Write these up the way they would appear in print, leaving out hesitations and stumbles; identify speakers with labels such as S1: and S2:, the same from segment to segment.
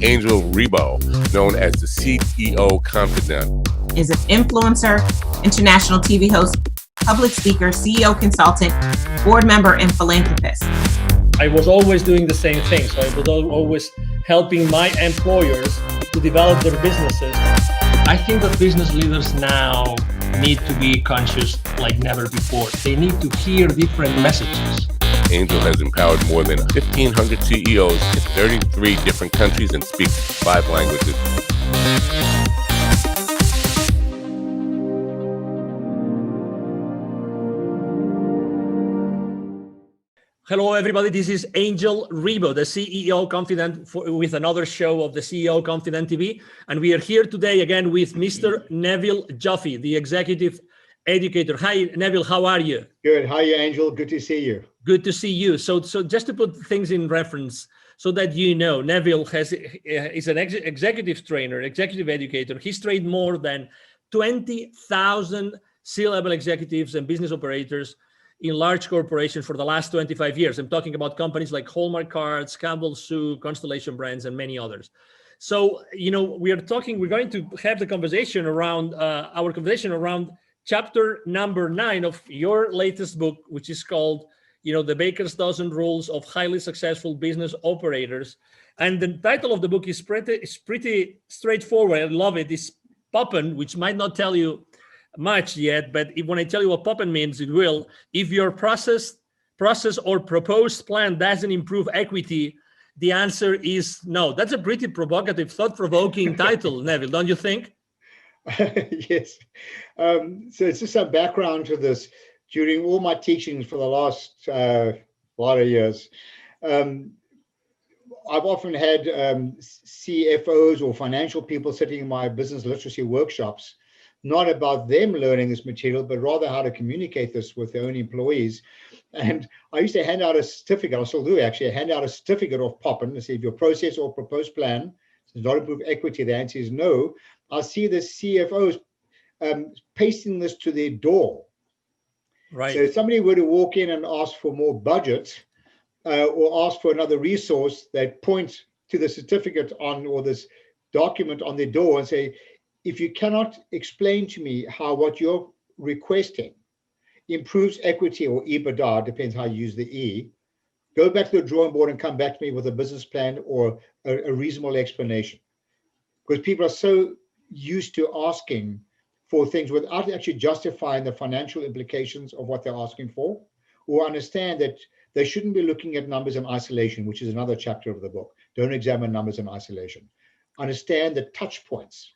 S1: Angel Rebo, known as the CEO Confidant.
S2: Is an influencer, international TV host, public speaker, CEO consultant, board member, and philanthropist.
S3: I was always doing the same thing. So I was always helping my employers to develop their businesses. I think that business leaders now need to be conscious like never before. They need to hear different messages.
S1: Angel has empowered more than 1,500 CEOs in 33 different countries and speaks 5 languages.
S3: Hello, everybody. This is Angel Rebo, the CEO Confidant, with another show of the CEO Confidant TV. And we are here today again with Mr. Neville Joffe, the executive educator. Hi, Neville. How are you?
S4: Good. How are you, Angel? Good to see you.
S3: Good to see you. So just to put things in reference so that you know, Neville is an executive trainer, executive educator. He's trained more than 20,000 C-level executives and business operators in large corporations for the last 25 years. I'm talking about companies like Hallmark Cards, Campbell's Soup, Constellation Brands, and many others. So, you know, we're going to have the conversation around, our conversation around chapter number 9 of your latest book, which is called, you know, The Baker's Dozen Rules of Highly Successful Business Operators. And the title of the book is pretty straightforward. I love it. It's Poppen, which might not tell you much yet, but when I tell you what Poppen means, it will. If your process or proposed plan doesn't improve equity, the answer is no. That's a pretty provocative, thought-provoking title, Neville, don't you think?
S4: Yes. So it's just some background to this. During all my teachings for the last lot of years, I've often had CFOs or financial people sitting in my business literacy workshops, not about them learning this material, but rather how to communicate this with their own employees. And I used to hand out a certificate, I still do actually, hand out a certificate of Poppen to say if your process or proposed plan does not improve equity, the answer is no. I see the CFOs pasting this to their door.
S3: Right.
S4: So if somebody were to walk in and ask for more budget or ask for another resource, they point to the certificate on or this document on their door and say, if you cannot explain to me how what you're requesting improves equity or EBITDA, depends how you use the E, go back to the drawing board and come back to me with a business plan or a reasonable explanation. Because people are so used to asking for things without actually justifying the financial implications of what they're asking for, or understand that they shouldn't be looking at numbers in isolation, which is another chapter of the book. Don't examine numbers in isolation. Understand the touch points.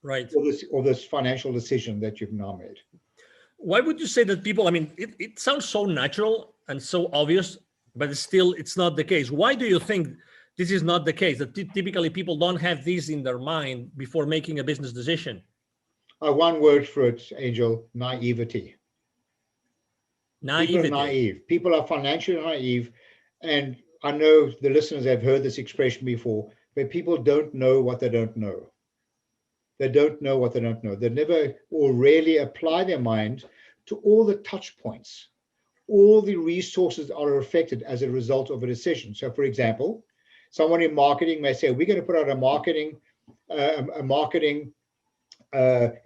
S3: Right.
S4: Or this financial decision that you've now made.
S3: Why would you say that people, I mean, it sounds so natural and so obvious, but it's not the case. Why do you think this is not the case? That typically people don't have this in their mind before making a business decision?
S4: One word for it, Angel: naivety.
S3: Naivety.
S4: People are naive. People are financially naive. And I know the listeners have heard this expression before, but people don't know what they don't know. They don't know what they don't know. They never or rarely apply their mind to all the touch points, all the resources that are affected as a result of a decision. So, for example, someone in marketing may say, we're going to put out a marketing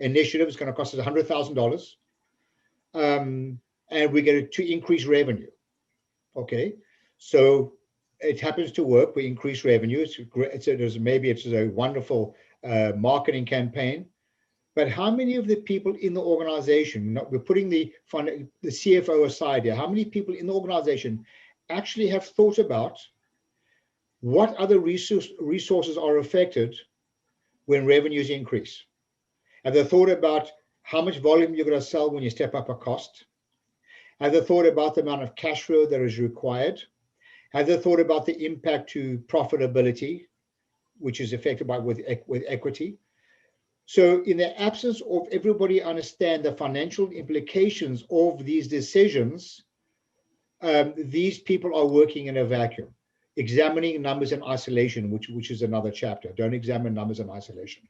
S4: initiative. It's going to cost us $100,000. And we're going to increase revenue. Okay. So it happens to work. We increase revenue. Maybe it's a wonderful marketing campaign, but how many of the people in the organization, we're putting the CFO aside here, how many people in the organization actually have thought about what other resources are affected when revenues increase? Have they thought about how much volume you're going to sell when you step up a cost? Have they thought about the amount of cash flow that is required? Have they thought about the impact to profitability, which is affected with equity? So in the absence of everybody understand the financial implications of these decisions, these people are working in a vacuum, examining numbers in isolation, which is another chapter. Don't examine numbers in isolation.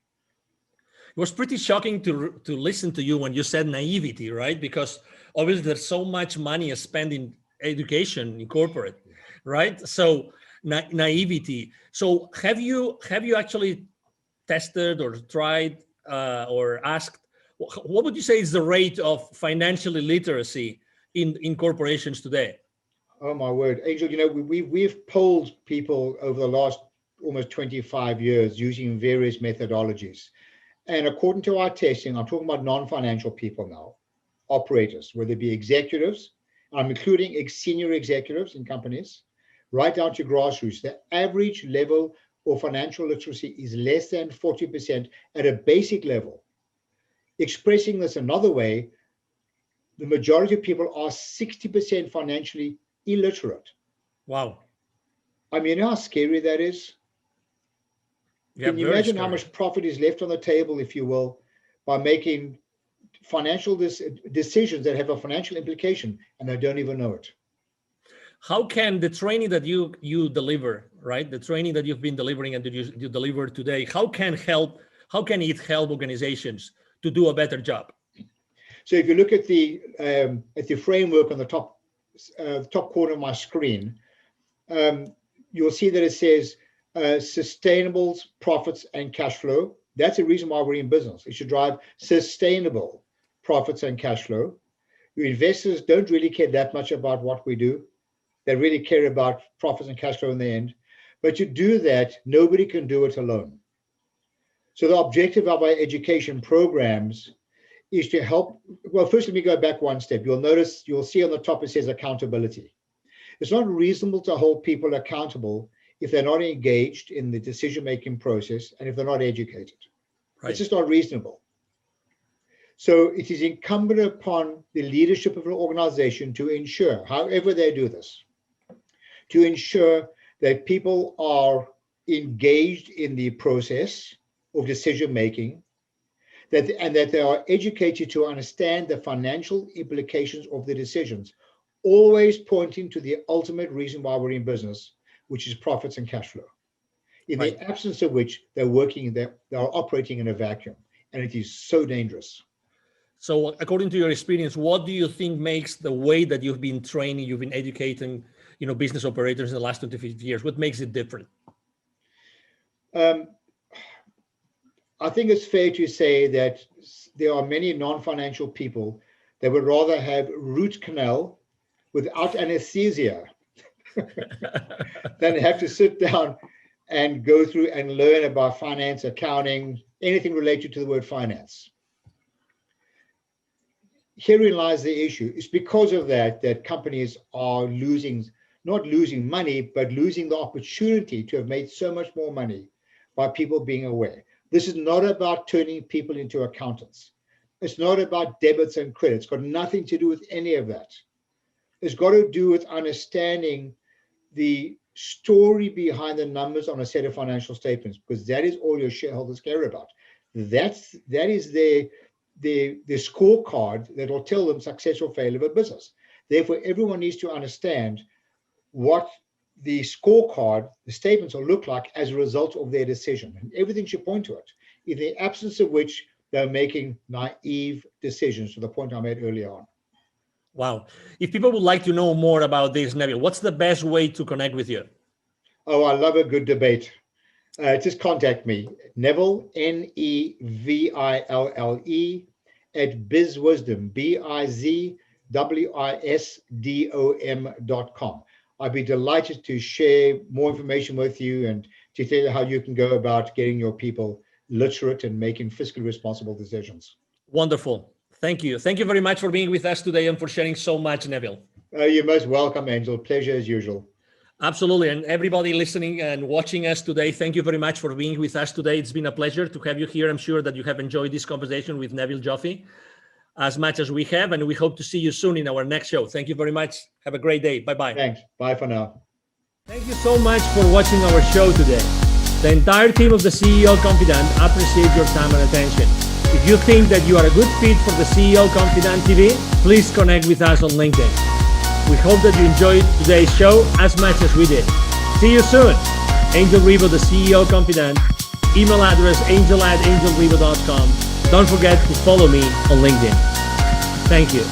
S3: It was pretty shocking to listen to you when you said naivety, right? Because obviously there's so much money spent in education in corporate, right? So naivety. So have you actually tested or tried or asked, what would you say is the rate of financial illiteracy in corporations today?
S4: Oh my word, Angel! We've polled people over the last almost 25 years using various methodologies, and according to our testing, I'm talking about non-financial people now, operators, whether it be executives, I'm including senior executives in companies, right down to grassroots. The average level of financial literacy is less than 40% at a basic level. Expressing this another way, the majority of people are 60% financially illiterate.
S3: Wow.
S4: I mean, you know how scary that is?
S3: Yeah,
S4: can you imagine how much profit is left on the table, if you will, by making financial decisions that have a financial implication and they don't even know it?
S3: How can the training that you deliver, right? The training that you've been delivering and that you deliver today, how can it help organizations to do a better job?
S4: So if you look at the framework on the top corner of my screen, you'll see that it says sustainable profits and cash flow. That's the reason why we're in business. It should drive sustainable profits and cash flow. Your investors don't really care that much about what we do. They really care about profits and cash flow in the end. But to do that, nobody can do it alone. So the objective of our education programs is to help. Well, first, let me go back one step. You'll see on the top it says accountability. It's not reasonable to hold people accountable if they're not engaged in the decision-making process and if they're not educated. Right. It's just not reasonable. So it is incumbent upon the leadership of an organization to ensure, however they do this, to ensure that people are engaged in the process of decision-making, and that they are educated to understand the financial implications of the decisions, always pointing to the ultimate reason why we're in business, which is profits and cash flow. In the absence of which they are operating in a vacuum, and it is so dangerous.
S3: So according to your experience, what do you think makes the way that you've been training, you've been educating, business operators in the last 25 years, what makes it different?
S4: I think it's fair to say that there are many non-financial people that would rather have root canal without anesthesia than have to sit down and go through and learn about finance, accounting, anything related to the word finance. Herein lies the issue. It's because of that companies are not losing money, but losing the opportunity to have made so much more money by people being aware. This is not about turning people into accountants. It's not about debits and credits. It's got nothing to do with any of that. It's got to do with understanding the story behind the numbers on a set of financial statements, because that is all your shareholders care about. That is the scorecard that will tell them success or failure of a business. Therefore, everyone needs to understand what the scorecard, the statements will look like as a result of their decision. And everything should point to it, in the absence of which they're making naive decisions, to the point I made earlier on.
S3: Wow. If people would like to know more about this, Neville, what's the best way to connect with you?
S4: Oh, I love a good debate. Just contact me, Neville, Neville, at bizwisdom, bizwisdom.com. I'd be delighted to share more information with you and to tell you how you can go about getting your people literate and making fiscally responsible decisions.
S3: Wonderful. Thank you. Thank you very much for being with us today and for sharing so much, Neville.
S4: You're most welcome, Angel. Pleasure as usual.
S3: Absolutely. And everybody listening and watching us today, thank you very much for being with us today. It's been a pleasure to have you here. I'm sure that you have enjoyed this conversation with Neville Joffe as much as we have, and we hope to see you soon in our next show. Thank you very much. Have a great day. Bye-bye.
S4: Thanks. Bye for now.
S3: Thank you so much for watching our show today. The entire team of the CEO Confidant appreciates your time and attention. If you think that you are a good fit for the CEO Confidant TV, please connect with us on LinkedIn. We hope that you enjoyed today's show as much as we did. See you soon. Angel Ribo, the CEO Confidant. Email address angel@angelribo.com. Don't forget to follow me on LinkedIn. Thank you.